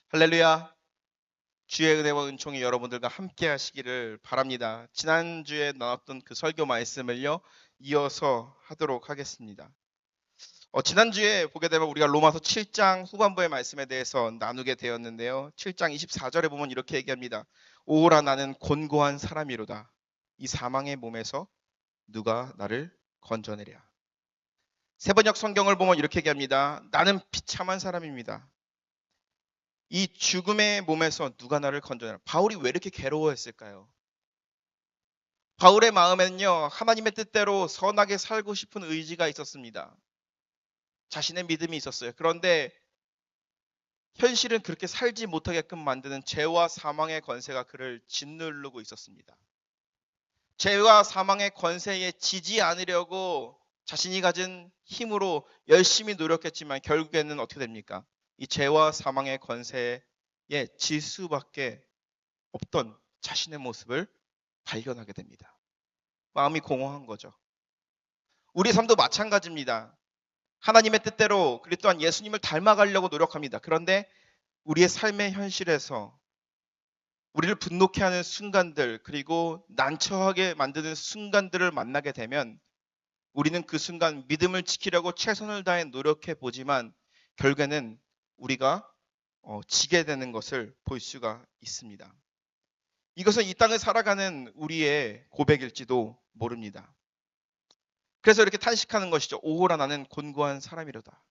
할렐루야. 주의 은혜와 은총이 여러분들과 함께 하시기를 바랍니다. 지난주에 나눴던 그 설교 말씀을요, 이어서 하도록 하겠습니다. 지난주에 보게 되면 우리가 로마서 7장 후반부의 말씀에 대해서 나누게 되었는데요. 7장 24절에 보면 이렇게 얘기합니다. 오라 나는 곤고한 사람이로다. 이 사망의 몸에서 누가 나를 건져내랴. 세번역 성경을 보면 이렇게 얘기합니다. 나는 비참한 사람입니다. 이 죽음의 몸에서 누가 나를 건져내라. 바울이 왜 이렇게 괴로워했을까요? 바울의 마음에는요, 하나님의 뜻대로 선하게 살고 싶은 의지가 있었습니다. 자신의 믿음이 있었어요. 그런데 현실은 그렇게 살지 못하게끔 만드는 죄와 사망의 권세가 그를 짓누르고 있었습니다. 죄와 사망의 권세에 지지 않으려고 자신이 가진 힘으로 열심히 노력했지만 결국에는 어떻게 됩니까? 이 죄와 사망의 권세에 질 수밖에 없던 자신의 모습을 발견하게 됩니다. 마음이 공허한 거죠. 우리 삶도 마찬가지입니다. 하나님의 뜻대로 그리고 또한 예수님을 닮아가려고 노력합니다. 그런데 우리의 삶의 현실에서 우리를 분노케 하는 순간들 그리고 난처하게 만드는 순간들을 만나게 되면 우리는 그 순간 믿음을 지키려고 최선을 다해 노력해 보지만 결국에는 우리가 지게 되는 것을 볼 수가 있습니다. 이것은 이 땅을 살아가는 우리의 고백일지도 모릅니다. 그래서 이렇게 탄식하는 것이죠. 오호라 나는 곤고한 사람이로다.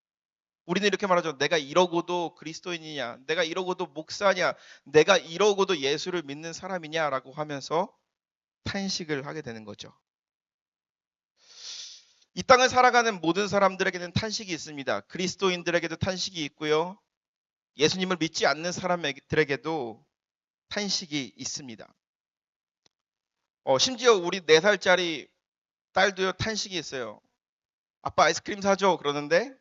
우리는 이렇게 말하죠. 내가 이러고도 그리스도인이냐, 내가 이러고도 목사냐, 내가 이러고도 예수를 믿는 사람이냐라고 하면서 탄식을 하게 되는 거죠. 이 땅을 살아가는 모든 사람들에게는 탄식이 있습니다. 그리스도인들에게도 탄식이 있고요. 예수님을 믿지 않는 사람들에게도 탄식이 있습니다. 심지어 우리 4살짜리 딸도요, 탄식이 있어요. 아빠 아이스크림 사줘. 그러는데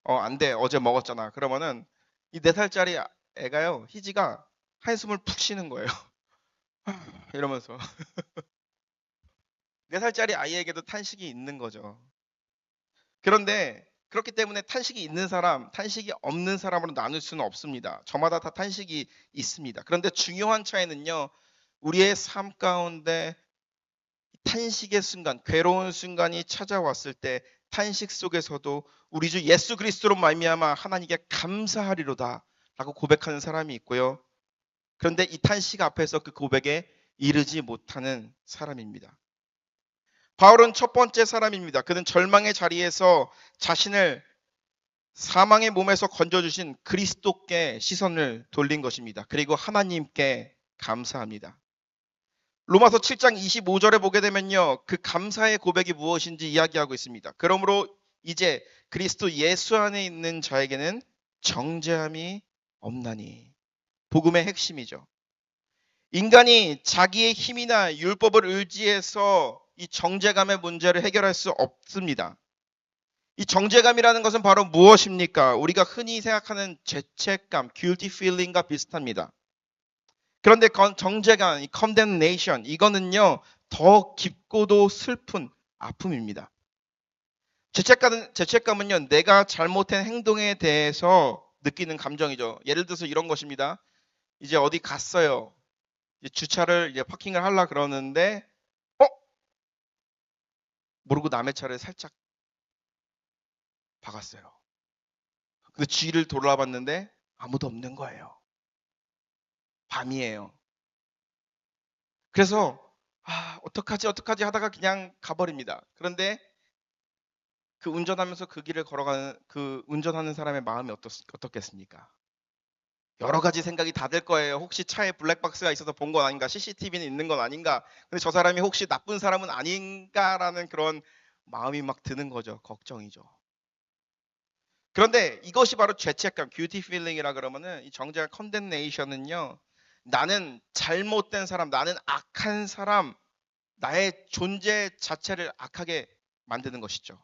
안 돼. 어제 먹었잖아. 그러면은 이 4살짜리 애가요, 희지가 한숨을 푹 쉬는 거예요. 이러면서 4살짜리 아이에게도 탄식이 있는 거죠. 그런데 그렇기 때문에 탄식이 있는 사람, 탄식이 없는 사람으로 나눌 수는 없습니다. 저마다 다 탄식이 있습니다. 그런데 중요한 차이는요, 우리의 삶 가운데 탄식의 순간, 괴로운 순간이 찾아왔을 때 탄식 속에서도 우리 주 예수 그리스도로 말미암아 하나님께 감사하리로다 라고 고백하는 사람이 있고요. 그런데 이 탄식 앞에서 그 고백에 이르지 못하는 사람입니다. 바울은 첫 번째 사람입니다. 그는 절망의 자리에서 자신을 사망의 몸에서 건져주신 그리스도께 시선을 돌린 것입니다. 그리고 하나님께 감사합니다. 로마서 7장 25절에 보게 되면요, 그 감사의 고백이 무엇인지 이야기하고 있습니다. 그러므로 이제 그리스도 예수 안에 있는 자에게는 정죄함이 없나니. 복음의 핵심이죠. 인간이 자기의 힘이나 율법을 의지해서 이 정죄감의 문제를 해결할 수 없습니다. 이 정죄감이라는 것은 바로 무엇입니까? 우리가 흔히 생각하는 죄책감, guilty feeling과 비슷합니다. 그런데 정죄감, 이 condemnation, 이거는요, 더 깊고도 슬픈 아픔입니다. 죄책감은요, 내가 잘못한 행동에 대해서 느끼는 감정이죠. 예를 들어서 이런 것입니다. 이제 어디 갔어요. 이제 주차를 이제 파킹을 하려 그러는데, 모르고 남의 차를 살짝 박았어요. 근데 주위를 돌아봤는데 아무도 없는 거예요. 밤이에요. 그래서 어떡하지 하다가 그냥 가버립니다. 그런데 그 운전하면서 그 길을 걸어가는 그 운전하는 사람의 마음이 어떻겠습니까? 여러 가지 생각이 다 들 거예요. 혹시 차에 블랙박스가 있어서 본 건 아닌가? CCTV는 있는 건 아닌가? 근데 저 사람이 혹시 나쁜 사람은 아닌가라는 그런 마음이 막 드는 거죠. 걱정이죠. 그런데 이것이 바로 죄책감, guilty feeling이라 그러면은 이 정죄와 condemnation은요, 나는 잘못된 사람, 나는 악한 사람, 나의 존재 자체를 악하게 만드는 것이죠.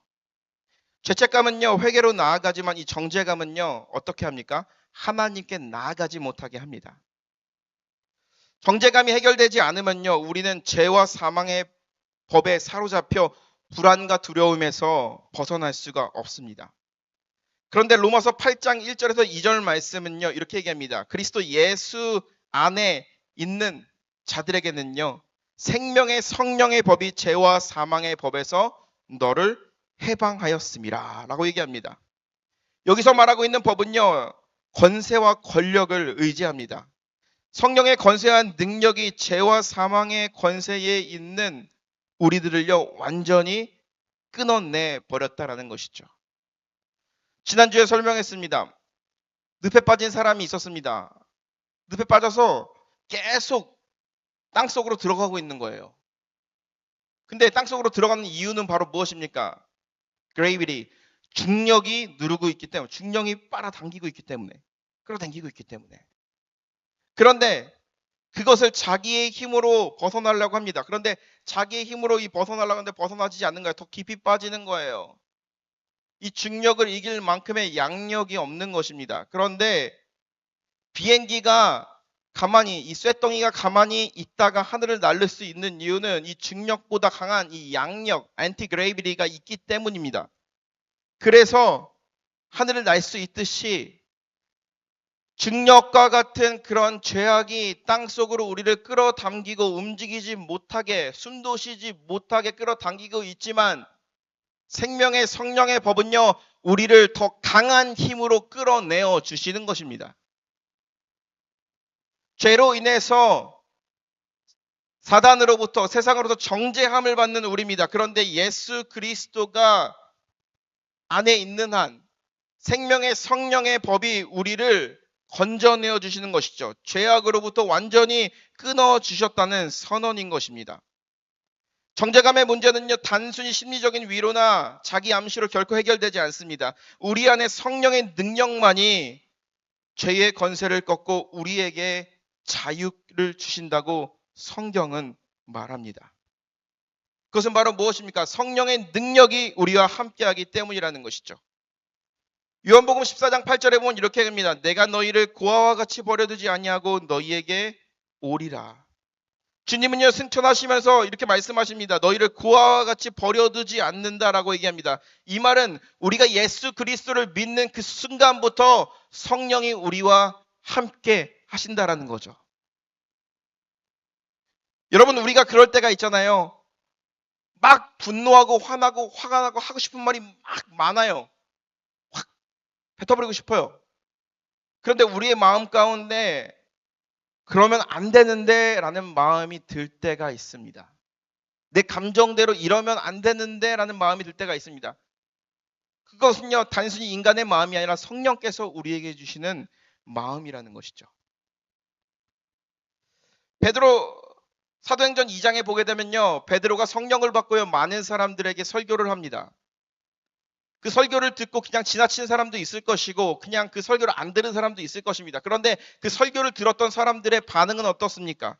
죄책감은요, 회개로 나아가지만 이 정죄감은요, 어떻게 합니까? 하나님께 나아가지 못하게 합니다. 정죄감이 해결되지 않으면요, 우리는 죄와 사망의 법에 사로잡혀 불안과 두려움에서 벗어날 수가 없습니다. 그런데 로마서 8장 1절에서 2절 말씀은요, 이렇게 얘기합니다. 그리스도 예수 안에 있는 자들에게는요, 생명의 성령의 법이 죄와 사망의 법에서 너를 해방하였음이라 라고 얘기합니다. 여기서 말하고 있는 법은요, 권세와 권력을 의지합니다. 성령의 권세한 능력이 죄와 사망의 권세에 있는 우리들을요, 완전히 끊어내 버렸다라는 것이죠. 지난주에 설명했습니다. 늪에 빠진 사람이 있었습니다. 늪에 빠져서 계속 땅속으로 들어가고 있는 거예요. 근데 땅속으로 들어가는 이유는 바로 무엇입니까? gravity, 중력이 누르고 있기 때문에, 중력이 빨아당기고 있기 때문에, 끌어당기고 있기 때문에. 그런데 그것을 자기의 힘으로 벗어나려고 합니다. 그런데 자기의 힘으로 벗어나려고 하는데 벗어나지 않는 거예요. 더 깊이 빠지는 거예요. 이 중력을 이길 만큼의 양력이 없는 것입니다. 그런데 비행기가 가만히, 이 쇳덩이가 가만히 있다가 하늘을 날릴 수 있는 이유는 이 중력보다 강한 이 양력, 안티그레이비티가 있기 때문입니다. 그래서 하늘을 날 수 있듯이 중력과 같은 그런 죄악이 땅속으로 우리를 끌어당기고 움직이지 못하게, 숨도 쉬지 못하게 끌어당기고 있지만 생명의 성령의 법은요, 우리를 더 강한 힘으로 끌어내어 주시는 것입니다. 죄로 인해서 사단으로부터, 세상으로부터 정죄함을 받는 우리입니다. 그런데 예수 그리스도가 안에 있는 한 생명의 성령의 법이 우리를 건져내어 주시는 것이죠. 죄악으로부터 완전히 끊어 주셨다는 선언인 것입니다. 정죄감의 문제는요, 단순히 심리적인 위로나 자기 암시로 결코 해결되지 않습니다. 우리 안에 성령의 능력만이 죄의 권세를 꺾고 우리에게 자유를 주신다고 성경은 말합니다. 그것은 바로 무엇입니까? 성령의 능력이 우리와 함께하기 때문이라는 것이죠. 요한복음 14장 8절에 보면 이렇게 합니다. 내가 너희를 고아와 같이 버려두지 아니하고 너희에게 오리라. 주님은요, 승천하시면서 이렇게 말씀하십니다. 너희를 고아와 같이 버려두지 않는다라고 얘기합니다. 이 말은 우리가 예수 그리스도를 믿는 그 순간부터 성령이 우리와 함께 하신다라는 거죠. 여러분, 우리가 그럴 때가 있잖아요. 막 분노하고 화나고 화가 나고 하고 싶은 말이 막 많아요. 확 뱉어버리고 싶어요. 그런데 우리의 마음 가운데 그러면 안 되는데 라는 마음이 들 때가 있습니다. 내 감정대로 이러면 안 되는데 라는 마음이 들 때가 있습니다. 그것은요, 단순히 인간의 마음이 아니라 성령께서 우리에게 주시는 마음이라는 것이죠. 베드로 사도행전 2장에 보게 되면요, 베드로가 성령을 받고요, 많은 사람들에게 설교를 합니다. 그 설교를 듣고 그냥 지나친 사람도 있을 것이고 그냥 그 설교를 안 들은 사람도 있을 것입니다. 그런데 그 설교를 들었던 사람들의 반응은 어떻습니까?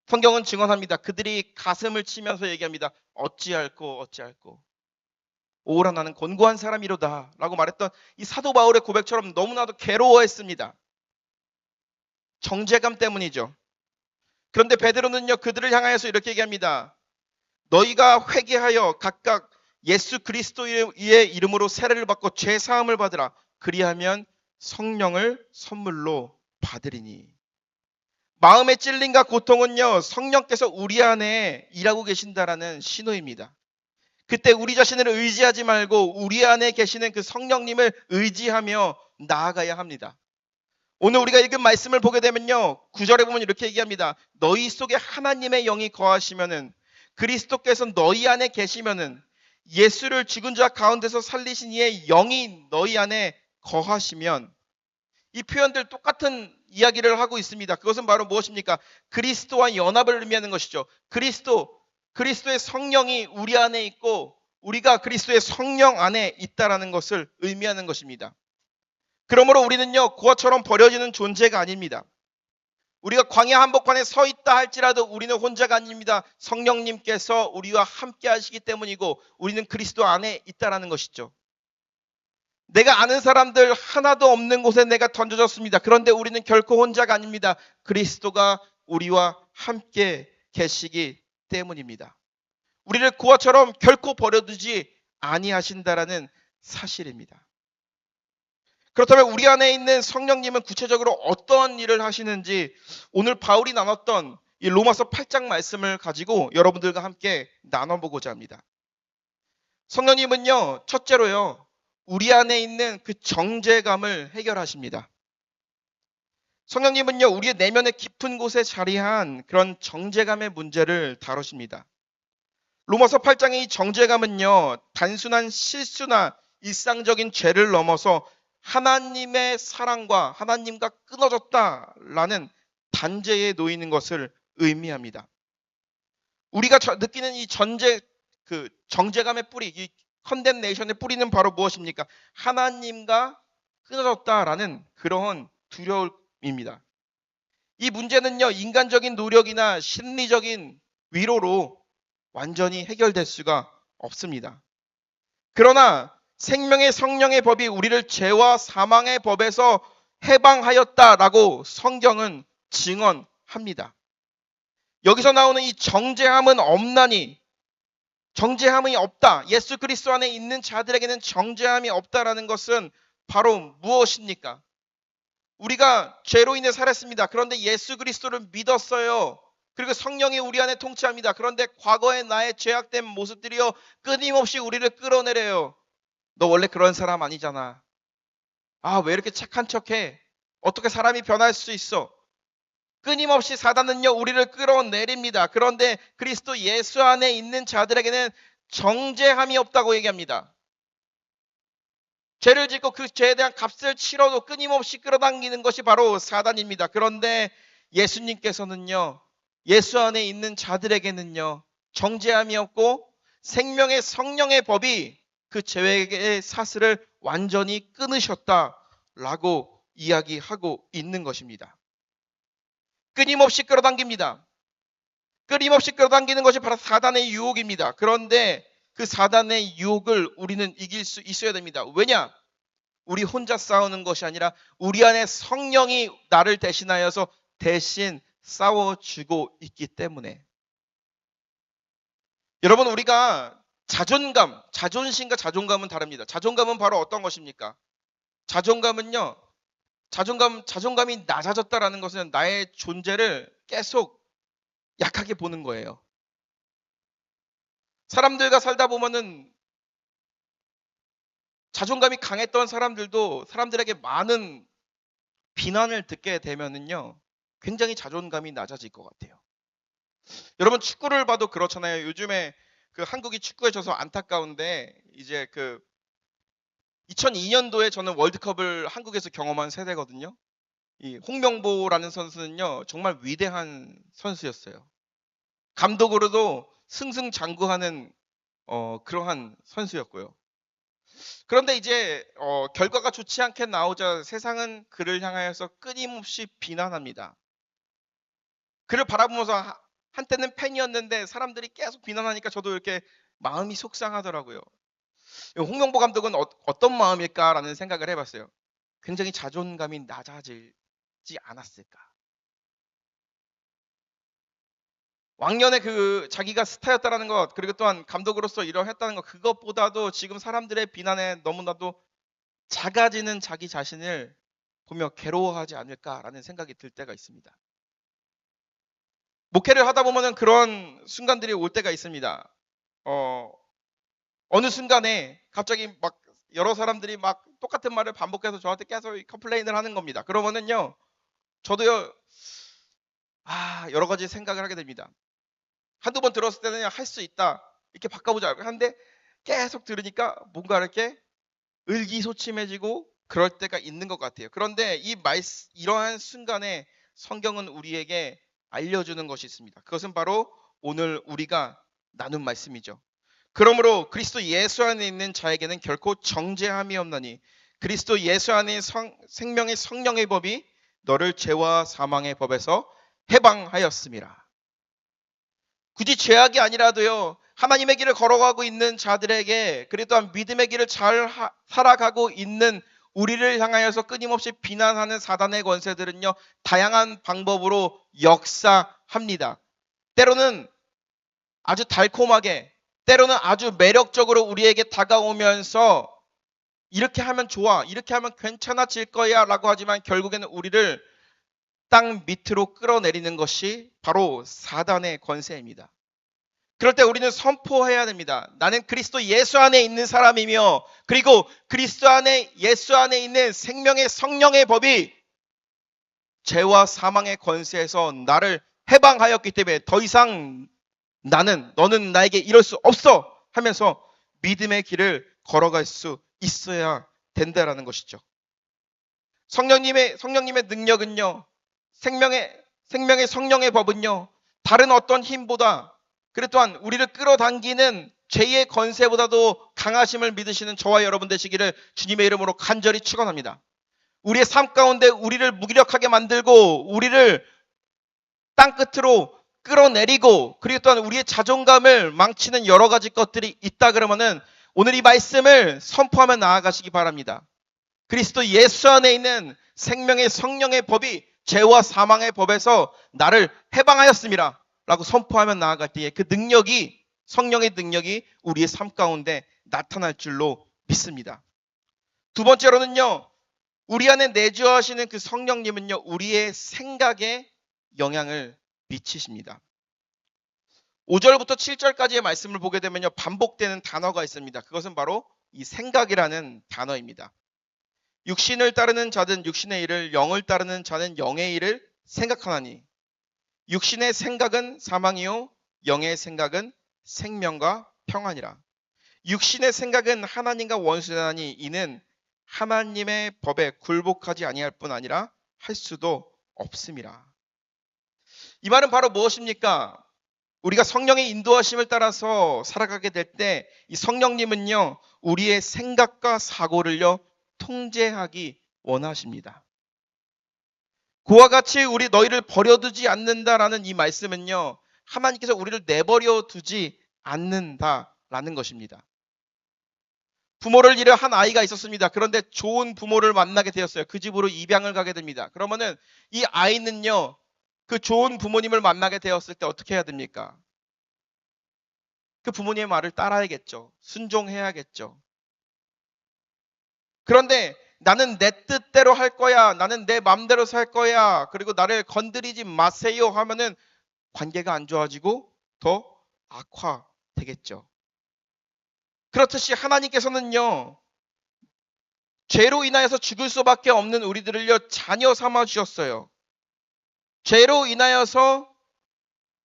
성경은 증언합니다. 그들이 가슴을 치면서 얘기합니다. 어찌할꼬 오라 나는 권고한 사람이로다 라고 말했던 이 사도 바울의 고백처럼 너무나도 괴로워했습니다. 정죄감 때문이죠. 그런데 베드로는요, 그들을 향하여서 이렇게 얘기합니다. 너희가 회개하여 각각 예수 그리스도의 이름으로 세례를 받고 죄 사함을 받으라. 그리하면 성령을 선물로 받으리니. 마음의 찔림과 고통은요, 성령께서 우리 안에 일하고 계신다라는 신호입니다. 그때 우리 자신을 의지하지 말고 우리 안에 계시는 그 성령님을 의지하며 나아가야 합니다. 오늘 우리가 읽은 말씀을 보게 되면요, 9절에 보면 이렇게 얘기합니다. 너희 속에 하나님의 영이 거하시면은, 그리스도께서 너희 안에 계시면은, 예수를 죽은 자 가운데서 살리신 이의 영이 너희 안에 거하시면, 이 표현들 똑같은 이야기를 하고 있습니다. 그것은 바로 무엇입니까? 그리스도와 연합을 의미하는 것이죠. 그리스도의 성령이 우리 안에 있고 우리가 그리스도의 성령 안에 있다라는 것을 의미하는 것입니다. 그러므로 우리는요, 고아처럼 버려지는 존재가 아닙니다. 우리가 광야 한복판에 서 있다 할지라도 우리는 혼자가 아닙니다. 성령님께서 우리와 함께 하시기 때문이고 우리는 그리스도 안에 있다라는 것이죠. 내가 아는 사람들 하나도 없는 곳에 내가 던져졌습니다. 그런데 우리는 결코 혼자가 아닙니다. 그리스도가 우리와 함께 계시기 때문입니다. 우리를 고아처럼 결코 버려두지 아니하신다라는 사실입니다. 그렇다면 우리 안에 있는 성령님은 구체적으로 어떤 일을 하시는지 오늘 바울이 나눴던 이 로마서 8장 말씀을 가지고 여러분들과 함께 나눠보고자 합니다. 성령님은요, 첫째로요, 우리 안에 있는 그 정죄감을 해결하십니다. 성령님은요, 우리의 내면의 깊은 곳에 자리한 그런 정죄감의 문제를 다루십니다. 로마서 8장의 이 정죄감은요, 단순한 실수나 일상적인 죄를 넘어서 하나님의 사랑과 하나님과 끊어졌다라는 단죄에 놓이는 것을 의미합니다. 우리가 느끼는 이 정죄감의 뿌리, 이 컨뎀네이션의 뿌리는 바로 무엇입니까? 하나님과 끊어졌다라는 그러한 두려움입니다. 이 문제는요, 인간적인 노력이나 심리적인 위로로 완전히 해결될 수가 없습니다. 그러나 생명의 성령의 법이 우리를 죄와 사망의 법에서 해방하였다라고 성경은 증언합니다. 여기서 나오는 이 정죄함은 없나니, 정죄함이 없다. 예수 그리스도 안에 있는 자들에게는 정죄함이 없다라는 것은 바로 무엇입니까? 우리가 죄로 인해 살았습니다. 그런데 예수 그리스도를 믿었어요. 그리고 성령이 우리 안에 통치합니다. 그런데 과거의 나의 죄악된 모습들이요, 끊임없이 우리를 끌어내려요. 너 원래 그런 사람 아니잖아. 아, 왜 이렇게 착한 척해? 어떻게 사람이 변할 수 있어? 끊임없이 사단은요, 우리를 끌어내립니다. 그런데 그리스도 예수 안에 있는 자들에게는 정죄함이 없다고 얘기합니다. 죄를 짓고 그 죄에 대한 값을 치러도 끊임없이 끌어당기는 것이 바로 사단입니다. 그런데 예수님께서는요, 예수 안에 있는 자들에게는요, 정죄함이 없고 생명의 성령의 법이 그 죄의 사슬을 완전히 끊으셨다라고 이야기하고 있는 것입니다. 끊임없이 끌어당깁니다. 끊임없이 끌어당기는 것이 바로 사단의 유혹입니다. 그런데 그 사단의 유혹을 우리는 이길 수 있어야 됩니다. 왜냐? 우리 혼자 싸우는 것이 아니라 우리 안에 성령이 나를 대신하여서 대신 싸워주고 있기 때문에. 여러분, 우리가 자존심과 자존감은 다릅니다. 자존감은 바로 어떤 것입니까? 자존감은요, 자존감이 낮아졌다라는 것은 나의 존재를 계속 약하게 보는 거예요. 사람들과 살다 보면은 자존감이 강했던 사람들도 사람들에게 많은 비난을 듣게 되면은요, 굉장히 자존감이 낮아질 것 같아요. 여러분, 축구를 봐도 그렇잖아요. 요즘에 그 한국이 축구에 져서 안타까운데, 이제 그 2002년도에 저는 월드컵을 한국에서 경험한 세대거든요. 이 홍명보라는 선수는요, 정말 위대한 선수였어요. 감독으로도 승승장구하는 그러한 선수였고요. 그런데 이제 결과가 좋지 않게 나오자 세상은 그를 향하여서 끊임없이 비난합니다. 그를 바라보면서 한때는 팬이었는데 사람들이 계속 비난하니까 저도 이렇게 마음이 속상하더라고요. 홍명보 감독은 어떤 마음일까라는 생각을 해봤어요. 굉장히 자존감이 낮아지지 않았을까. 왕년에 그 자기가 스타였다라는 것, 그리고 또한 감독으로서 일을 했다는 것, 그것보다도 지금 사람들의 비난에 너무나도 작아지는 자기 자신을 보며 괴로워하지 않을까라는 생각이 들 때가 있습니다. 목회를 하다 보면은 그런 순간들이 올 때가 있습니다. 어느 순간에 갑자기 막 여러 사람들이 막 똑같은 말을 반복해서 저한테 계속 컴플레인을 하는 겁니다. 그러면은요, 저도요, 여러 가지 생각을 하게 됩니다. 한두 번 들었을 때는 할 수 있다, 이렇게 바꿔보자 하는데 계속 들으니까 뭔가 이렇게 의기소침해지고 그럴 때가 있는 것 같아요. 그런데 이러한 순간에 성경은 우리에게 알려주는 것이 있습니다. 그것은 바로 오늘 우리가 나눈 말씀이죠. 그러므로 그리스도 예수 안에 있는 자에게는 결코 정죄함이 없나니 그리스도 예수 안에 생명의 성령의 법이 너를 죄와 사망의 법에서 해방하였음이라. 굳이 죄악이 아니라도요, 하나님의 길을 걸어가고 있는 자들에게, 그리고 또한 믿음의 길을 잘 살아가고 있는 우리를 향하여서 끊임없이 비난하는 사단의 권세들은요, 다양한 방법으로 역사합니다. 때로는 아주 달콤하게, 때로는 아주 매력적으로 우리에게 다가오면서 이렇게 하면 좋아, 이렇게 하면 괜찮아질 거야 라고 하지만 결국에는 우리를 땅 밑으로 끌어내리는 것이 바로 사단의 권세입니다. 그럴 때 우리는 선포해야 됩니다. 나는 그리스도 예수 안에 있는 사람이며, 그리고 그리스도 안에, 예수 안에 있는 생명의 성령의 법이 죄와 사망의 권세에서 나를 해방하였기 때문에 더 이상 너는 나에게 이럴 수 없어 하면서 믿음의 길을 걸어갈 수 있어야 된다라는 것이죠. 성령님의 능력은요, 생명의 성령의 법은요, 다른 어떤 힘보다, 그래 또한 우리를 끌어당기는 죄의 권세보다도 강하심을 믿으시는 저와 여러분 되시기를 주님의 이름으로 간절히 축원합니다. 우리의 삶 가운데 우리를 무기력하게 만들고 우리를 땅끝으로 끌어내리고, 그리고 또한 우리의 자존감을 망치는 여러 가지 것들이 있다 그러면은 오늘 이 말씀을 선포하며 나아가시기 바랍니다. 그리스도 예수 안에 있는 생명의 성령의 법이 죄와 사망의 법에서 나를 해방하였습니다 라고 선포하며 나아갈 때에 그 능력이, 성령의 능력이 우리의 삶 가운데 나타날 줄로 믿습니다. 두 번째로는요, 우리 안에 내주하시는 그 성령님은요, 우리의 생각에 영향을 미치십니다. 5절부터 7절까지의 말씀을 보게 되면요, 반복되는 단어가 있습니다. 그것은 바로 이 생각이라는 단어입니다. 육신을 따르는 자는 육신의 일을, 영을 따르는 자는 영의 일을 생각하나니 육신의 생각은 사망이요 영의 생각은 생명과 평안이라. 육신의 생각은 하나님과 원수되나니 이는 하나님의 법에 굴복하지 아니할 뿐 아니라 할 수도 없음이라. 이 말은 바로 무엇입니까? 우리가 성령의 인도하심을 따라서 살아가게 될 때 이 성령님은요, 우리의 생각과 사고를요 통제하기 원하십니다. 그와 같이 너희를 버려두지 않는다라는 이 말씀은요, 하나님께서 우리를 내버려 두지 않는다라는 것입니다. 부모를 잃은 한 아이가 있었습니다. 그런데 좋은 부모를 만나게 되었어요. 그 집으로 입양을 가게 됩니다. 그러면은 이 아이는요, 그 좋은 부모님을 만나게 되었을 때 어떻게 해야 됩니까? 그 부모님의 말을 따라야겠죠. 순종해야겠죠. 그런데 나는 내 뜻대로 할 거야, 나는 내 마음대로 살 거야, 그리고 나를 건드리지 마세요 하면은 관계가 안 좋아지고 더 악화되겠죠. 그렇듯이 하나님께서는요, 죄로 인하여서 죽을 수밖에 없는 우리들을요 자녀 삼아 주셨어요. 죄로 인하여서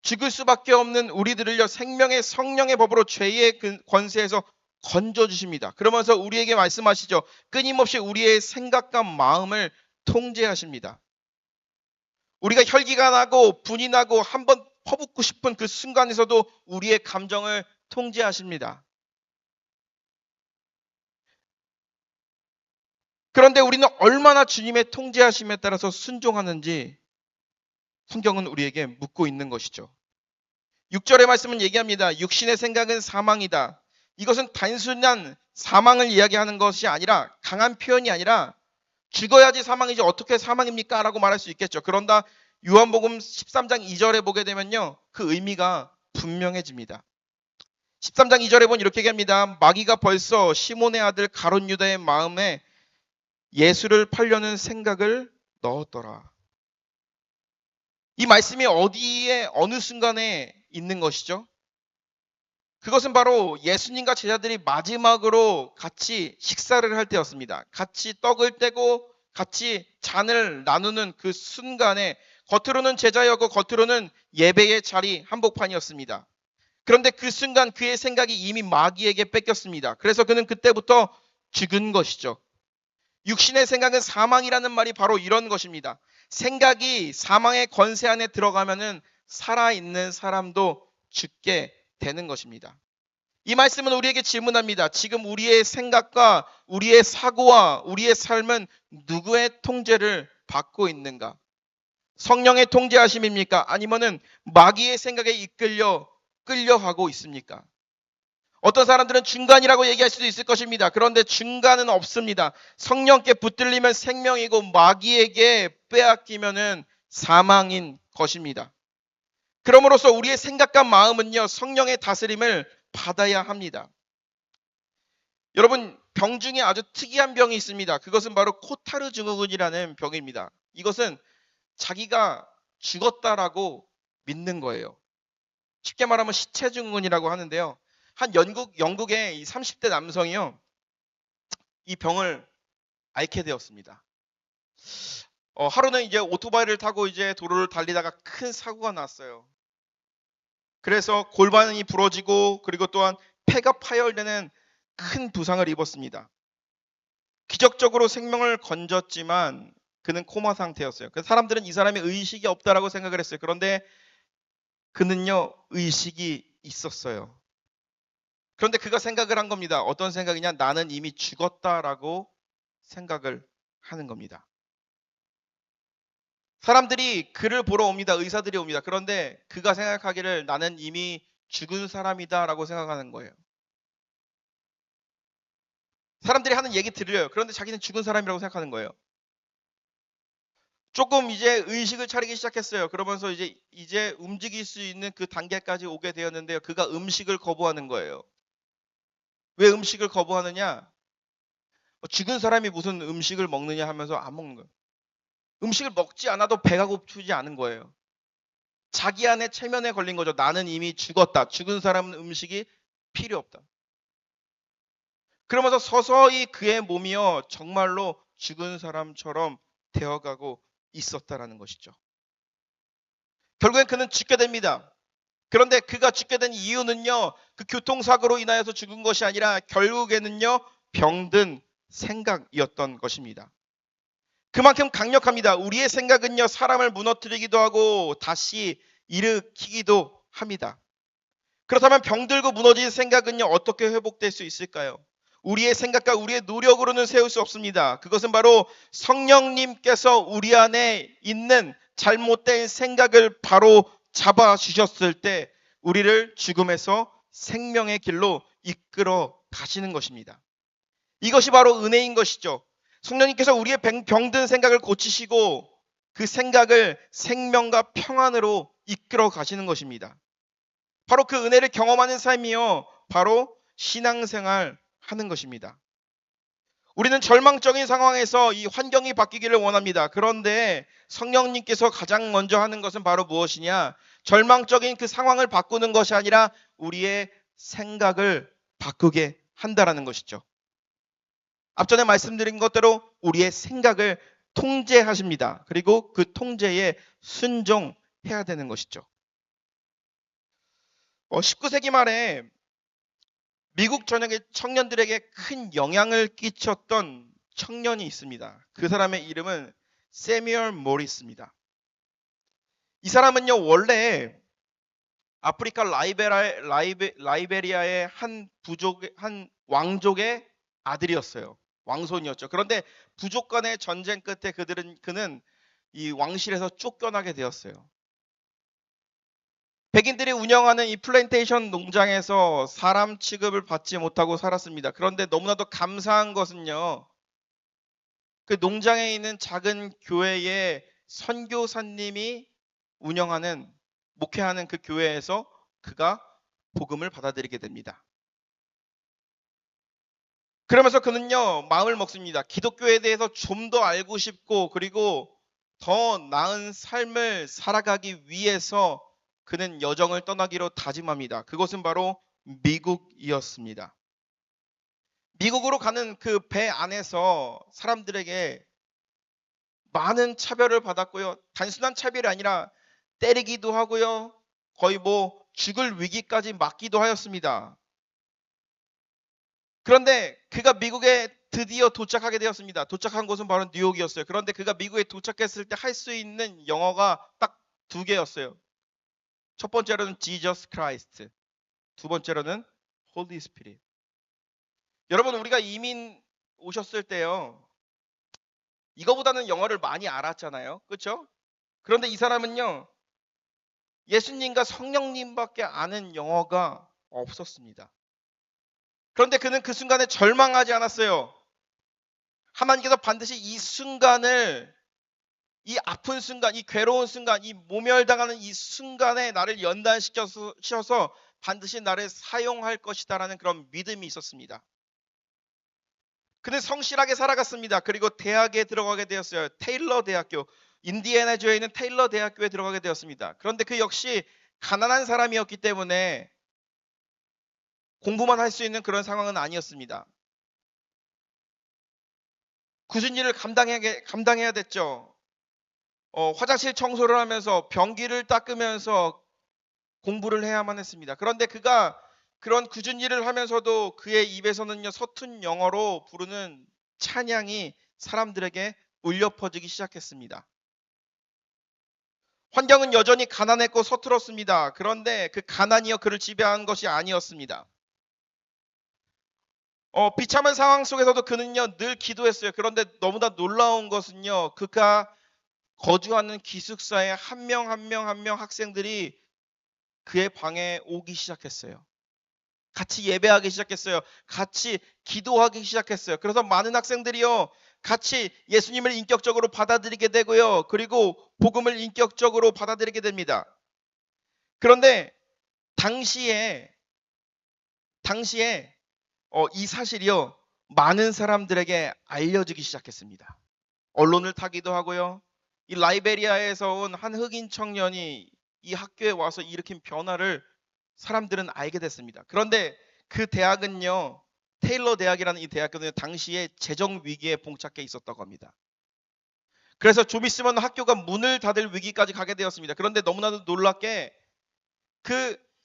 죽을 수밖에 없는 우리들을요 생명의 성령의 법으로 죄의 권세에서 건져주십니다. 그러면서 우리에게 말씀하시죠. 끊임없이 우리의 생각과 마음을 통제하십니다. 우리가 혈기가 나고 분이 나고 한번 퍼붓고 싶은 그 순간에서도 우리의 감정을 통제하십니다. 그런데 우리는 얼마나 주님의 통제하심에 따라서 순종하는지 성경은 우리에게 묻고 있는 것이죠. 6절의 말씀은 얘기합니다. 육신의 생각은 사망이다. 이것은 단순한 사망을 이야기하는 것이 아니라, 강한 표현이 아니라 죽어야지 사망이지 어떻게 사망입니까? 라고 말할 수 있겠죠. 그런다 요한복음 13장 2절에 보게 되면요, 그 의미가 분명해집니다. 13장 2절에 보면 이렇게 얘기합니다. 마귀가 벌써 시몬의 아들 가룟 유다의 마음에 예수를 팔려는 생각을 넣었더라. 이 말씀이 어디에, 어느 순간에 있는 것이죠? 그것은 바로 예수님과 제자들이 마지막으로 같이 식사를 할 때였습니다. 같이 떡을 떼고 같이 잔을 나누는 그 순간에 겉으로는 제자였고 겉으로는 예배의 자리 한복판이었습니다. 그런데 그 순간 그의 생각이 이미 마귀에게 뺏겼습니다. 그래서 그는 그때부터 죽은 것이죠. 육신의 생각은 사망이라는 말이 바로 이런 것입니다. 생각이 사망의 권세 안에 들어가면은 살아있는 사람도 죽게 되는 것입니다. 이 말씀은 우리에게 질문합니다. 지금 우리의 생각과 우리의 사고와 우리의 삶은 누구의 통제를 받고 있는가? 성령의 통제하심입니까? 아니면은 마귀의 생각에 끌려가고 있습니까? 어떤 사람들은 중간이라고 얘기할 수도 있을 것입니다. 그런데 중간은 없습니다. 성령께 붙들리면 생명이고 마귀에게 빼앗기면은 사망인 것입니다. 그러므로서 우리의 생각과 마음은요, 성령의 다스림을 받아야 합니다. 여러분, 병 중에 아주 특이한 병이 있습니다. 그것은 바로 코타르 증후군이라는 병입니다. 이것은 자기가 죽었다라고 믿는 거예요. 쉽게 말하면 시체 증후군이라고 하는데요. 한 영국의 이 30대 남성이요. 이 병을 앓게 되었습니다. 하루는 이제 오토바이를 타고 이제 도로를 달리다가 큰 사고가 났어요. 그래서 골반이 부러지고 그리고 또한 폐가 파열되는 큰 부상을 입었습니다. 기적적으로 생명을 건졌지만 그는 코마 상태였어요. 그래서 사람들은 이 사람이 의식이 없다라고 생각을 했어요. 그런데 그는요, 의식이 있었어요. 그런데 그가 생각을 한 겁니다. 어떤 생각이냐? 나는 이미 죽었다라고 생각을 하는 겁니다. 사람들이 그를 보러 옵니다. 의사들이 옵니다. 그런데 그가 생각하기를 나는 이미 죽은 사람이다라고 생각하는 거예요. 사람들이 하는 얘기 들려요. 그런데 자기는 죽은 사람이라고 생각하는 거예요. 조금 이제 의식을 차리기 시작했어요. 그러면서 이제 움직일 수 있는 그 단계까지 오게 되었는데요. 그가 음식을 거부하는 거예요. 왜 음식을 거부하느냐? 죽은 사람이 무슨 음식을 먹느냐 하면서 안 먹는 거예요. 음식을 먹지 않아도 배가 고프지 않은 거예요. 자기 안에 체면에 걸린 거죠. 나는 이미 죽었다. 죽은 사람은 음식이 필요 없다. 그러면서 서서히 그의 몸이요 정말로 죽은 사람처럼 되어가고 있었다라는 것이죠. 결국엔 그는 죽게 됩니다. 그런데 그가 죽게 된 이유는요, 그 교통사고로 인하여서 죽은 것이 아니라 결국에는요, 병든 생각이었던 것입니다. 그만큼 강력합니다. 우리의 생각은요, 사람을 무너뜨리기도 하고 다시 일으키기도 합니다. 그렇다면 병들고 무너진 생각은요, 어떻게 회복될 수 있을까요? 우리의 생각과 우리의 노력으로는 세울 수 없습니다. 그것은 바로 성령님께서 우리 안에 있는 잘못된 생각을 바로 잡아주셨을 때 우리를 죽음에서 생명의 길로 이끌어 가시는 것입니다. 이것이 바로 은혜인 것이죠. 성령님께서 우리의 병든 생각을 고치시고 그 생각을 생명과 평안으로 이끌어 가시는 것입니다. 바로 그 은혜를 경험하는 삶이요. 바로 신앙생활 하는 것입니다. 우리는 절망적인 상황에서 이 환경이 바뀌기를 원합니다. 그런데 성령님께서 가장 먼저 하는 것은 바로 무엇이냐? 절망적인 그 상황을 바꾸는 것이 아니라 우리의 생각을 바꾸게 한다라는 것이죠. 앞전에 말씀드린 것대로 우리의 생각을 통제하십니다. 그리고 그 통제에 순종해야 되는 것이죠. 19세기 말에 미국 전역의 청년들에게 큰 영향을 끼쳤던 청년이 있습니다. 그 사람의 이름은 세뮤얼 모리스입니다. 이 사람은요, 원래 아프리카 라이베리아의 한 왕족의 아들이었어요. 왕손이었죠. 그런데 부족 간의 전쟁 끝에 그는 이 왕실에서 쫓겨나게 되었어요. 백인들이 운영하는 이 플랜테이션 농장에서 사람 취급을 받지 못하고 살았습니다. 그런데 너무나도 감사한 것은요, 그 농장에 있는 작은 교회의 선교사님이 목회하는 그 교회에서 그가 복음을 받아들이게 됩니다. 그러면서 그는요, 마음을 먹습니다. 기독교에 대해서 좀 더 알고 싶고, 그리고 더 나은 삶을 살아가기 위해서 그는 여정을 떠나기로 다짐합니다. 그것은 바로 미국이었습니다. 미국으로 가는 그 배 안에서 사람들에게 많은 차별을 받았고요. 단순한 차별이 아니라 때리기도 하고요. 거의 죽을 위기까지 맞기도 하였습니다. 그런데 그가 미국에 드디어 도착하게 되었습니다. 도착한 곳은 바로 뉴욕이었어요. 그런데 그가 미국에 도착했을 때 할 수 있는 영어가 딱 두 개였어요. 첫 번째로는 Jesus Christ, 두 번째로는 Holy Spirit. 여러분, 우리가 이민 오셨을 때요, 이거보다는 영어를 많이 알았잖아요. 그렇죠? 그런데 이 사람은요, 예수님과 성령님밖에 아는 영어가 없었습니다. 그런데 그는 그 순간에 절망하지 않았어요. 하나님께서 반드시 이 순간을, 이 아픈 순간, 이 괴로운 순간, 이 모멸당하는 이 순간에 나를 연단시켜서 반드시 나를 사용할 것이다라는 그런 믿음이 있었습니다. 그는 성실하게 살아갔습니다. 그리고 대학에 들어가게 되었어요. 테일러 대학교, 인디애나주에 있는 테일러 대학교에 들어가게 되었습니다. 그런데 그 역시 가난한 사람이었기 때문에 공부만 할 수 있는 그런 상황은 아니었습니다. 굳은 일을 감당해야 됐죠. 화장실 청소를 하면서 변기를 닦으면서 공부를 해야만 했습니다. 그런데 그가 그런 굳은 일을 하면서도 그의 입에서는요, 서툰 영어로 부르는 찬양이 사람들에게 울려 퍼지기 시작했습니다. 환경은 여전히 가난했고 서툴었습니다. 그런데 그 가난이요 그를 지배한 것이 아니었습니다. 비참한 상황 속에서도 그는요 늘 기도했어요. 그런데 너무나 놀라운 것은요, 그가 거주하는 기숙사의 한 명 한 명 한 명 학생들이 그의 방에 오기 시작했어요. 같이 예배하기 시작했어요. 같이 기도하기 시작했어요. 그래서 많은 학생들이요 같이 예수님을 인격적으로 받아들이게 되고요, 그리고 복음을 인격적으로 받아들이게 됩니다. 그런데 당시에 이 사실이요 많은 사람들에게 알려지기 시작했습니다. 언론을 타기도 하고요. 이 라이베리아에서 온 한 흑인 청년이 이 학교에 와서 일으킨 변화를 사람들은 알게 됐습니다. 그런데 그 대학은요, 테일러 대학이라는 이 대학교는 당시에 재정 위기에 봉착해 있었다고 합니다. 그래서 좀 있으면 학교가 문을 닫을 위기까지 가게 되었습니다. 그런데 너무나도 놀랍게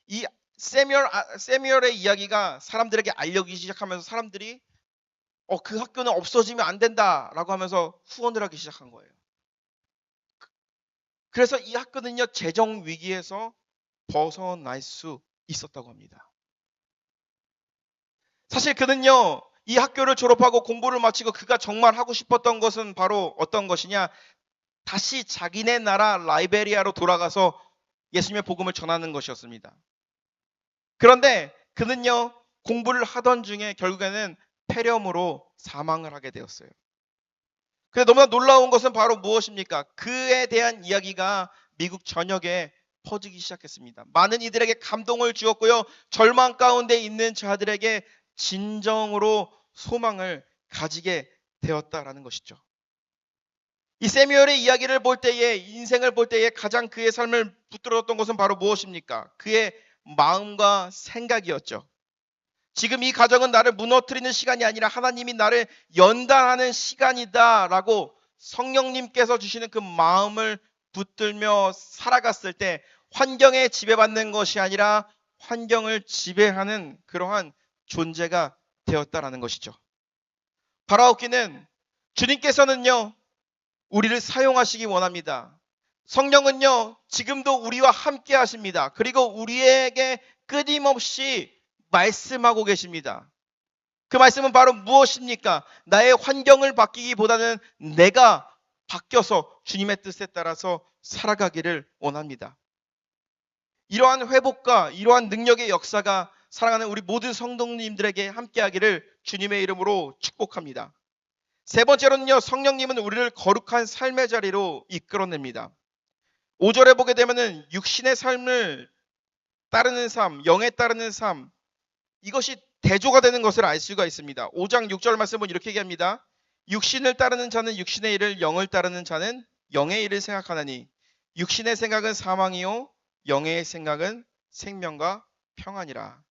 이 세뮤얼의 이야기가 사람들에게 알려지기 시작하면서 사람들이 그 학교는 없어지면 안 된다라고 하면서 후원을 하기 시작한 거예요. 그래서 이 학교는요 재정 위기에서 벗어날 수 있었다고 합니다. 사실 그는요 이 학교를 졸업하고 공부를 마치고 그가 정말 하고 싶었던 것은 바로 어떤 것이냐, 다시 자기네 나라 라이베리아로 돌아가서 예수님의 복음을 전하는 것이었습니다. 그런데 그는요 공부를 하던 중에 결국에는 폐렴으로 사망을 하게 되었어요. 근데 너무나 놀라운 것은 바로 무엇입니까? 그에 대한 이야기가 미국 전역에 퍼지기 시작했습니다. 많은 이들에게 감동을 주었고요, 절망 가운데 있는 자들에게 진정으로 소망을 가지게 되었다라는 것이죠. 이 세뮤얼의 이야기를 볼 때에, 인생을 볼 때에 가장 그의 삶을 붙들었던 것은 바로 무엇입니까? 그의 마음과 생각이었죠. 지금 이 가정은 나를 무너뜨리는 시간이 아니라 하나님이 나를 연단하는 시간이다 라고 성령님께서 주시는 그 마음을 붙들며 살아갔을 때 환경에 지배받는 것이 아니라 환경을 지배하는 그러한 존재가 되었다라는 것이죠. 바라옵기는 주님께서는요 우리를 사용하시기 원합니다. 성령은요 지금도 우리와 함께 하십니다. 그리고 우리에게 끊임없이 말씀하고 계십니다. 그 말씀은 바로 무엇입니까? 나의 환경을 바뀌기보다는 내가 바뀌어서 주님의 뜻에 따라서 살아가기를 원합니다. 이러한 회복과 이러한 능력의 역사가 사랑하는 우리 모든 성도님들에게 함께하기를 주님의 이름으로 축복합니다. 세 번째로는요, 성령님은 우리를 거룩한 삶의 자리로 이끌어냅니다. 5절에 보게 되면은 육신의 삶을 따르는 삶, 영에 따르는 삶, 이것이 대조가 되는 것을 알 수가 있습니다. 5장 6절 말씀은 이렇게 얘기합니다. 육신을 따르는 자는 육신의 일을, 영을 따르는 자는 영의 일을 생각하나니 육신의 생각은 사망이요 영의 생각은 생명과 평안이라.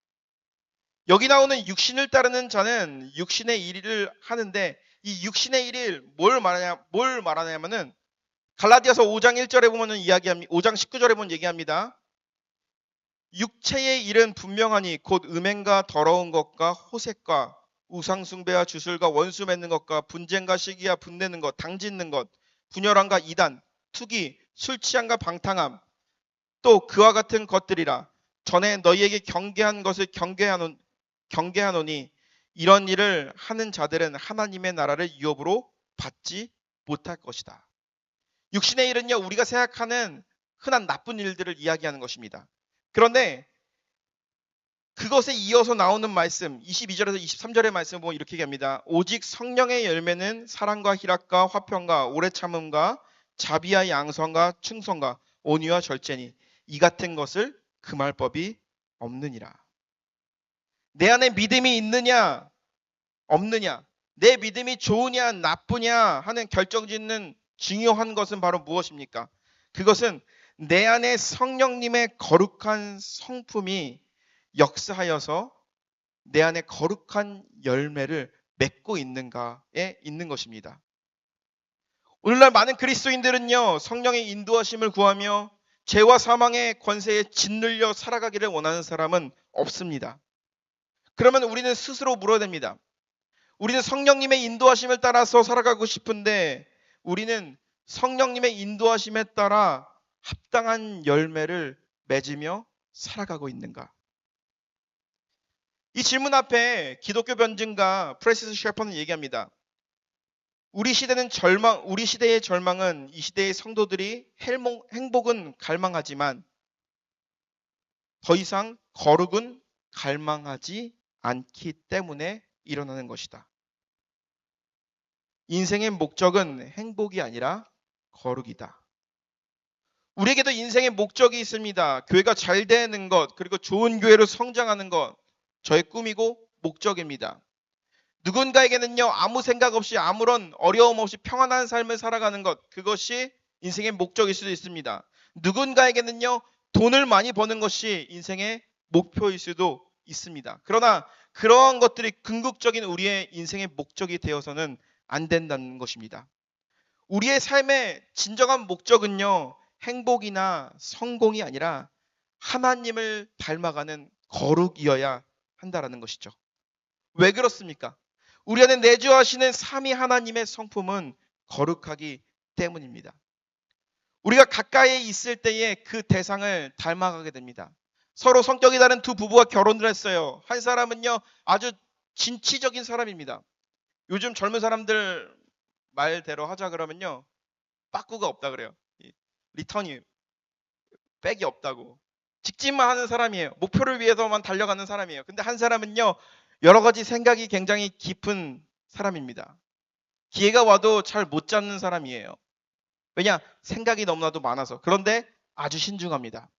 여기 나오는 육신을 따르는 자는 육신의 일을 하는데, 이 육신의 일을 뭘 말하냐면은 갈라디아서 5장 1절에 보면은 이야기합니다. 5장 19절에 보면 얘기합니다. 육체의 일은 분명하니 곧 음행과 더러운 것과 호색과 우상숭배와 주술과 원수 맺는 것과 분쟁과 시기와 분내는 것, 당짓는 것, 분열함과 이단, 투기, 술 취함과 방탕함, 또 그와 같은 것들이라. 전에 너희에게 경계한 것을 경계하노니 이런 일을 하는 자들은 하나님의 나라를 유업으로 받지 못할 것이다. 육신의 일은요 우리가 생각하는 흔한 나쁜 일들을 이야기하는 것입니다. 그런데 그것에 이어서 나오는 말씀 22절에서 23절의 말씀을 보면 이렇게 얘기합니다. 오직 성령의 열매는 사랑과 희락과 화평과 오래 참음과 자비와 양선과 충성과 온유와 절제니 이 같은 것을 금할 법이 없느니라. 내 안에 믿음이 있느냐 없느냐, 내 믿음이 좋으냐 나쁘냐 하는 결정짓는 중요한 것은 바로 무엇입니까? 그것은 내 안에 성령님의 거룩한 성품이 역사하여서 내 안에 거룩한 열매를 맺고 있는가에 있는 것입니다. 오늘날 많은 그리스도인들은요, 성령의 인도하심을 구하며 죄와 사망의 권세에 짓눌려 살아가기를 원하는 사람은 없습니다. 그러면 우리는 스스로 물어야 됩니다. 우리는 성령님의 인도하심을 따라서 살아가고 싶은데 우리는 성령님의 인도하심에 따라 합당한 열매를 맺으며 살아가고 있는가? 이 질문 앞에 기독교 변증가 프랜시스 셰퍼는 얘기합니다. 우리 시대의 절망은 이 시대의 성도들이 행복은 갈망하지만 더 이상 거룩은 갈망하지 않기 때문에 일어나는 것이다. 인생의 목적은 행복이 아니라 거룩이다. 우리에게도 인생의 목적이 있습니다. 교회가 잘 되는 것, 그리고 좋은 교회로 성장하는 것, 저의 꿈이고 목적입니다. 누군가에게는요, 아무 생각 없이 아무런 어려움 없이 평안한 삶을 살아가는 것, 그것이 인생의 목적일 수도 있습니다. 누군가에게는요, 돈을 많이 버는 것이 인생의 목표일 수도 있습니다. 그러나 그러한 것들이 궁극적인 우리의 인생의 목적이 되어서는 안 된다는 것입니다. 우리의 삶의 진정한 목적은요, 행복이나 성공이 아니라 하나님을 닮아가는 거룩이어야 한다라는 것이죠. 왜 그렇습니까? 우리 안에 내주하시는 삼위 하나님의 성품은 거룩하기 때문입니다. 우리가 가까이 있을 때에 그 대상을 닮아가게 됩니다. 서로 성격이 다른 두 부부가 결혼을 했어요. 한 사람은요, 아주 진취적인 사람입니다. 요즘 젊은 사람들 말대로 하자 그러면요, 빠꾸가 없다 그래요. 리턴이 백이 없다고. 직진만 하는 사람이에요. 목표를 위해서만 달려가는 사람이에요. 근데 한 사람은요, 여러 가지 생각이 굉장히 깊은 사람입니다. 기회가 와도 잘 못 잡는 사람이에요. 왜냐? 생각이 너무나도 많아서. 그런데 아주 신중합니다.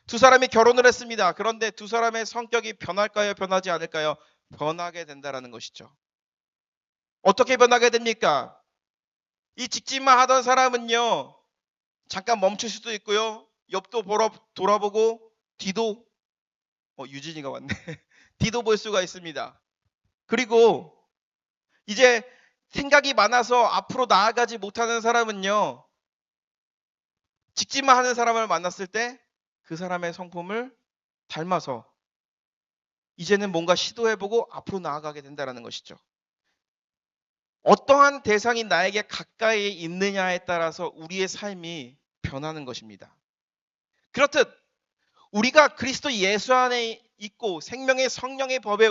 두 사람이 결혼을 했습니다. 그런데 두 사람의 성격이 변할까요? 변하지 않을까요? 변하게 된다는 것이죠. 어떻게 변하게 됩니까? 이 직진만 하던 사람은요, 잠깐 멈출 수도 있고요. 옆도 돌아보고 뒤도 유진이가 왔네. 뒤도 볼 수가 있습니다. 그리고 이제 생각이 많아서 앞으로 나아가지 못하는 사람은요, 직진만 하는 사람을 만났을 때 그 사람의 성품을 닮아서 이제는 뭔가 시도해보고 앞으로 나아가게 된다는 것이죠. 어떠한 대상이 나에게 가까이 있느냐에 따라서 우리의 삶이 변하는 것입니다. 그렇듯 우리가 그리스도 예수 안에 있고 생명의 성령의 법에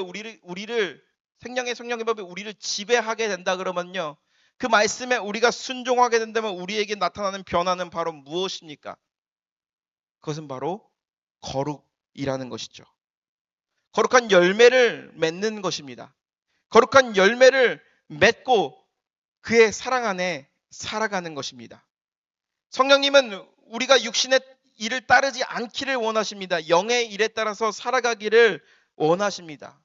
생명의 성령의 법에 우리를 지배하게 된다 그러면요, 그 말씀에 우리가 순종하게 된다면 우리에게 나타나는 변화는 바로 무엇입니까? 그것은 바로 거룩이라는 것이죠. 거룩한 열매를 맺는 것입니다. 거룩한 열매를 맺고 그의 사랑 안에 살아가는 것입니다. 성령님은 우리가 육신의 일을 따르지 않기를 원하십니다. 영의 일에 따라서 살아가기를 원하십니다.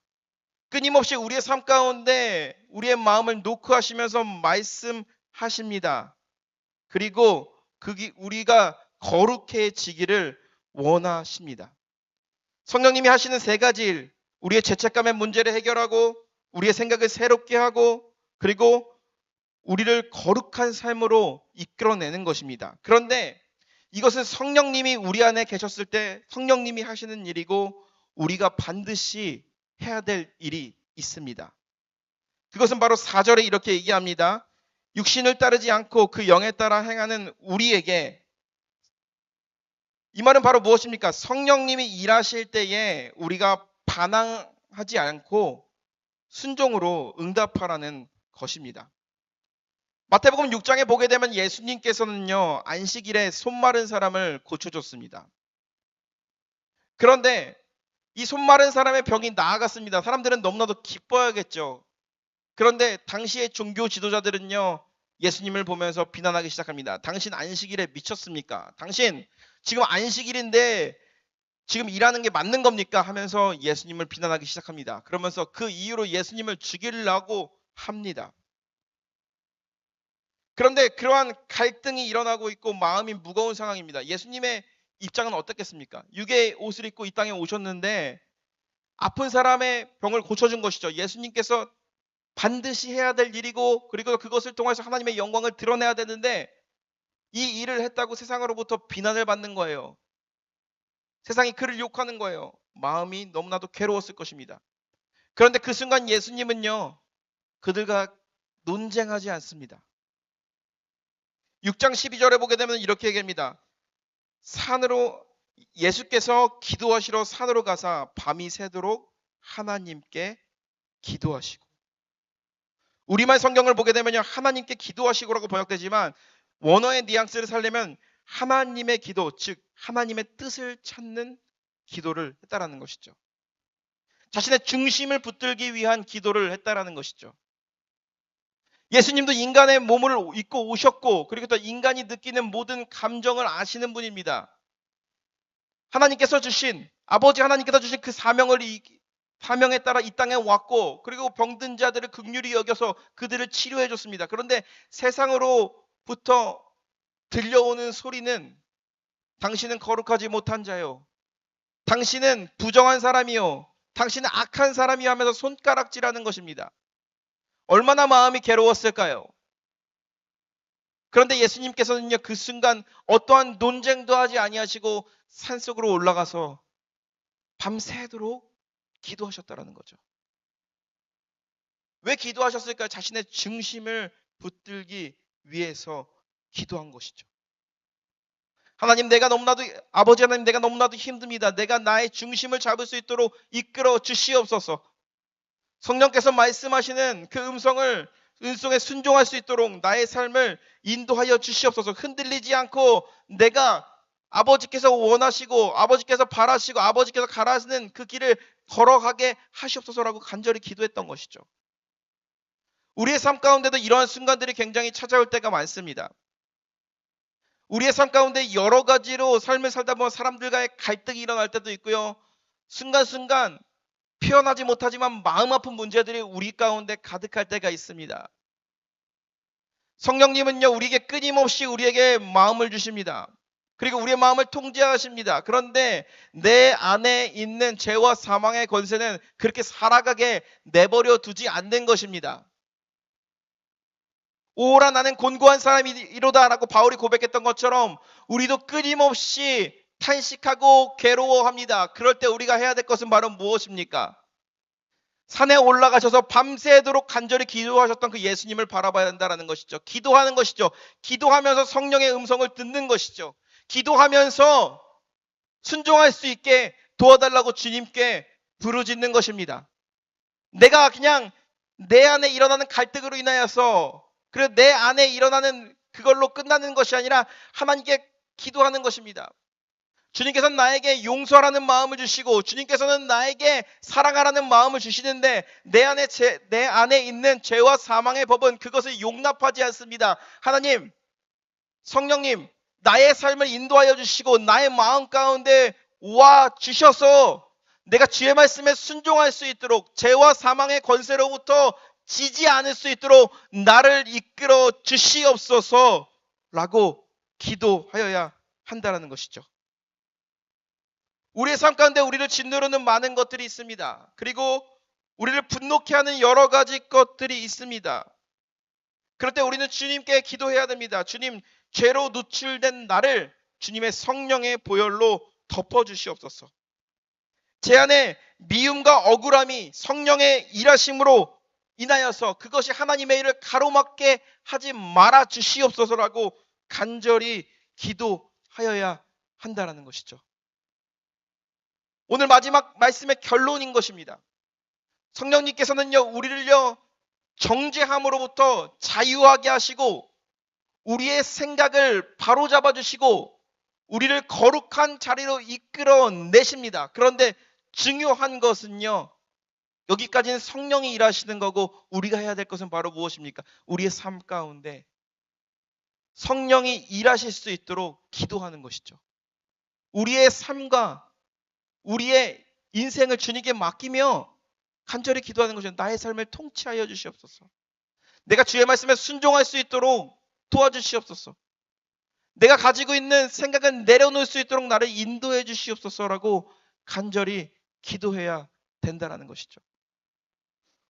끊임없이 우리의 삶 가운데 우리의 마음을 노크하시면서 말씀하십니다. 그리고 우리가 거룩해지기를 원하십니다. 성령님이 하시는 세 가지 일, 우리의 죄책감의 문제를 해결하고 우리의 생각을 새롭게 하고 그리고 우리를 거룩한 삶으로 이끌어내는 것입니다. 그런데 이것은 성령님이 우리 안에 계셨을 때 성령님이 하시는 일이고 우리가 반드시 해야 될 일이 있습니다. 그것은 바로 4절에 이렇게 얘기합니다. 육신을 따르지 않고 그 영에 따라 행하는 우리에게, 이 말은 바로 무엇입니까? 성령님이 일하실 때에 우리가 반항하지 않고 순종으로 응답하라는 것입니다. 마태복음 6장에 보게 되면 예수님께서는요, 안식일에 손 마른 사람을 고쳐줬습니다. 그런데 이 손 마른 사람의 병이 나아갔습니다. 사람들은 너무나도 기뻐하겠죠. 그런데 당시의 종교 지도자들은요, 예수님을 보면서 비난하기 시작합니다. 당신 안식일에 미쳤습니까? 당신 지금 안식일인데 지금 일하는 게 맞는 겁니까? 하면서 예수님을 비난하기 시작합니다. 그러면서 그 이유로 예수님을 죽이려고 합니다. 그런데 그러한 갈등이 일어나고 있고 마음이 무거운 상황입니다. 예수님의 입장은 어떻겠습니까? 육의 옷을 입고 이 땅에 오셨는데 아픈 사람의 병을 고쳐준 것이죠. 예수님께서 반드시 해야 될 일이고 그리고 그것을 통해서 하나님의 영광을 드러내야 되는데 이 일을 했다고 세상으로부터 비난을 받는 거예요. 세상이 그를 욕하는 거예요. 마음이 너무나도 괴로웠을 것입니다. 그런데 그 순간 예수님은요, 그들과 논쟁하지 않습니다. 6장 12절에 보게 되면 이렇게 얘기합니다. 산으로 예수께서 기도하시러 산으로 가사 밤이 새도록 하나님께 기도하시고, 우리말 성경을 보게 되면요 하나님께 기도하시고라고 번역되지만 원어의 뉘앙스를 살려면 하나님의 기도, 즉 하나님의 뜻을 찾는 기도를 했다라는 것이죠. 자신의 중심을 붙들기 위한 기도를 했다라는 것이죠. 예수님도 인간의 몸을 입고 오셨고 그리고 또 인간이 느끼는 모든 감정을 아시는 분입니다. 하나님께서 주신 아버지 하나님께서 주신 그 사명에 따라 이 땅에 왔고 그리고 병든 자들을 긍휼히 여겨서 그들을 치료해 줬습니다. 그런데 세상으로부터 들려오는 소리는 당신은 거룩하지 못한 자요. 당신은 부정한 사람이요. 당신은 악한 사람이요 하면서 손가락질하는 것입니다. 얼마나 마음이 괴로웠을까요? 그런데 예수님께서는요 그 순간 어떠한 논쟁도 하지 아니하시고 산속으로 올라가서 밤새도록 기도하셨다라는 거죠. 왜 기도하셨을까요? 자신의 중심을 붙들기 위해서 기도한 것이죠. 하나님 아버지 하나님 내가 너무나도 힘듭니다. 내가 나의 중심을 잡을 수 있도록 이끌어 주시옵소서. 성령께서 말씀하시는 그 음성에 순종할 수 있도록 나의 삶을 인도하여 주시옵소서. 흔들리지 않고 내가 아버지께서 원하시고 아버지께서 바라시고 아버지께서 가라시는 그 길을 걸어가게 하시옵소서라고 간절히 기도했던 것이죠. 우리의 삶 가운데도 이러한 순간들이 굉장히 찾아올 때가 많습니다. 우리의 삶 가운데 여러 가지로 삶을 살다 보면 사람들과의 갈등이 일어날 때도 있고요. 순간순간 표현하지 못하지만 마음 아픈 문제들이 우리 가운데 가득할 때가 있습니다. 성령님은요 우리에게 끊임없이 우리에게 마음을 주십니다. 그리고 우리의 마음을 통제하십니다. 그런데 내 안에 있는 죄와 사망의 권세는 그렇게 살아가게 내버려 두지 않는 것입니다. 오라 나는 곤고한 사람이로다 라고 바울이 고백했던 것처럼 우리도 끊임없이 탄식하고 괴로워합니다. 그럴 때 우리가 해야 될 것은 바로 무엇입니까? 산에 올라가셔서 밤새도록 간절히 기도하셨던 그 예수님을 바라봐야 한다는 것이죠. 기도하는 것이죠. 기도하면서 성령의 음성을 듣는 것이죠. 기도하면서 순종할 수 있게 도와달라고 주님께 부르짖는 것입니다. 내가 그냥 내 안에 일어나는 갈등으로 인하여서 그리고 내 안에 일어나는 그걸로 끝나는 것이 아니라 하나님께 기도하는 것입니다. 주님께서는 나에게 용서하라는 마음을 주시고 주님께서는 나에게 사랑하라는 마음을 주시는데 내 안에 있는 죄와 사망의 법은 그것을 용납하지 않습니다. 하나님, 성령님, 나의 삶을 인도하여 주시고 나의 마음 가운데 와 주셔서 내가 주의 말씀에 순종할 수 있도록 죄와 사망의 권세로부터 지지 않을 수 있도록 나를 이끌어 주시옵소서라고 기도하여야 한다는 것이죠. 우리의 삶 가운데 우리를 짓누르는 많은 것들이 있습니다. 그리고 우리를 분노케 하는 여러 가지 것들이 있습니다. 그럴 때 우리는 주님께 기도해야 됩니다. 주님, 죄로 노출된 나를 주님의 성령의 보혈로 덮어주시옵소서. 제 안에 미움과 억울함이 성령의 일하심으로 인하여서 그것이 하나님의 일을 가로막게 하지 말아 주시옵소서라고 간절히 기도하여야 한다는 것이죠. 오늘 마지막 말씀의 결론인 것입니다. 성령님께서는요 우리를요 정죄함으로부터 자유하게 하시고 우리의 생각을 바로잡아 주시고 우리를 거룩한 자리로 이끌어 내십니다. 그런데 중요한 것은요 여기까지는 성령이 일하시는 거고 우리가 해야 될 것은 바로 무엇입니까? 우리의 삶 가운데 성령이 일하실 수 있도록 기도하는 것이죠. 우리의 삶과 우리의 인생을 주님께 맡기며 간절히 기도하는 것은 나의 삶을 통치하여 주시옵소서. 내가 주의 말씀에 순종할 수 있도록 도와주시옵소서. 내가 가지고 있는 생각은 내려놓을 수 있도록 나를 인도해 주시옵소서라고 간절히 기도해야 된다는 것이죠.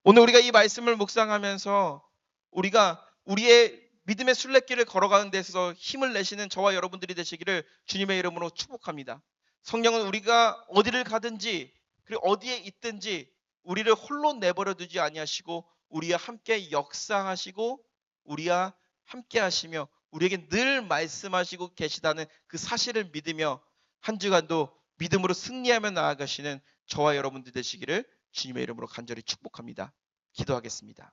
오늘 우리가 이 말씀을 묵상하면서 우리가 우리의 믿음의 순례길을 걸어가는 데서 힘을 내시는 저와 여러분들이 되시기를 주님의 이름으로 축복합니다. 성령은 우리가 어디를 가든지 그리고 어디에 있든지 우리를 홀로 내버려 두지 아니하시고 우리와 함께 역사하시고 우리와 함께 하시며 우리에게 늘 말씀하시고 계시다는 그 사실을 믿으며 한 주간도 믿음으로 승리하며 나아가시는 저와 여러분들 되시기를 주님의 이름으로 간절히 축복합니다. 기도하겠습니다.